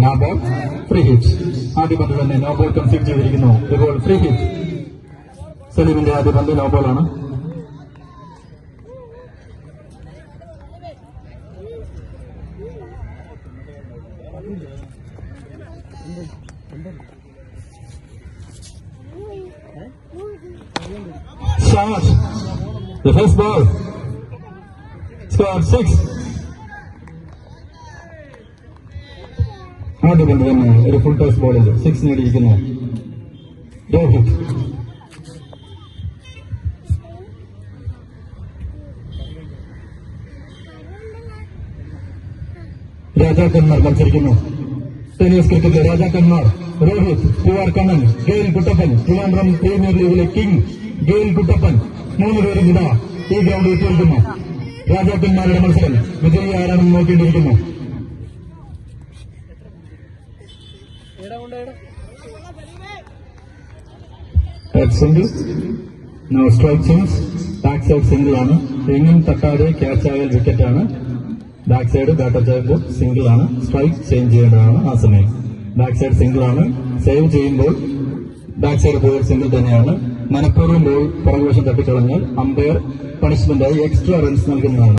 No ball, free hit. ആദ്യ പന്ത് തന്നെ നോ ബോൾ കൺസീഡ് ചെയ്തിരിക്കുന്നു. ഇപ്പോൾ ഫ്രീ ഹിറ്റ്. സലീമിന്റെ ആദ്യ പന്ത് no ബോളാണ്. Shot. The first ball. Score 6. ആദ്യ പന്ത് തന്നെ ഒരു ഫുൾ ടോസ് ബോളിൽ 6 നേടിയിരിക്കുന്നു രോഹിത്. രാജാക്കന്മാർ മത്സരിക്കുന്നു. ടെന്നീസ് ക്രിക്കറ്റിലെ രാജാക്കന്മാർ രോഹിത്, PR കണ്ണൻ, ഗെയിൽ കുട്ടപ്പൻ. ട്രിവാൻഡ്രം പ്രീമിയർ ലീഗിലെ കിങ് ഗെയിൽ കുട്ടപ്പൻ. 3 പേരും ഇതാ ഈ ഗ്രൗണ്ടിൽ എത്തിയിരിക്കുന്നു. രാജാക്കന്മാരുടെ മത്സരം വിജയി ആരാണെന്ന് നോക്കേണ്ടിയിരിക്കുന്നു. Single. No strike change. Back side single ആണ്. എങ്ങും തട്ടാതെ ക്യാച്ച് ആയാൽ വിക്കറ്റാണ്. ബാക്ക് സൈഡ് ബാറ്റർ ചെയ്യുമ്പോൾ സിംഗിൾ ആണ്. സ്ട്രൈക്ക് ചേഞ്ച് ചെയ്യേണ്ടതാണ് ആ സമയം. ബാക്ക് സൈഡ് സിംഗിൾ ആണ്. സേവ് ചെയ്യുമ്പോൾ ബാക്ക് സൈഡ് പോയ സിംഗിൾ തന്നെയാണ്. മനഃപൂർവ്വം ബോൾ പുറകുവശം തട്ടിക്കളഞ്ഞാൽ അമ്പയർ പണിഷ്മെന്റായി എക്സ്ട്രാ റൺസ് നൽകുന്നതാണ്.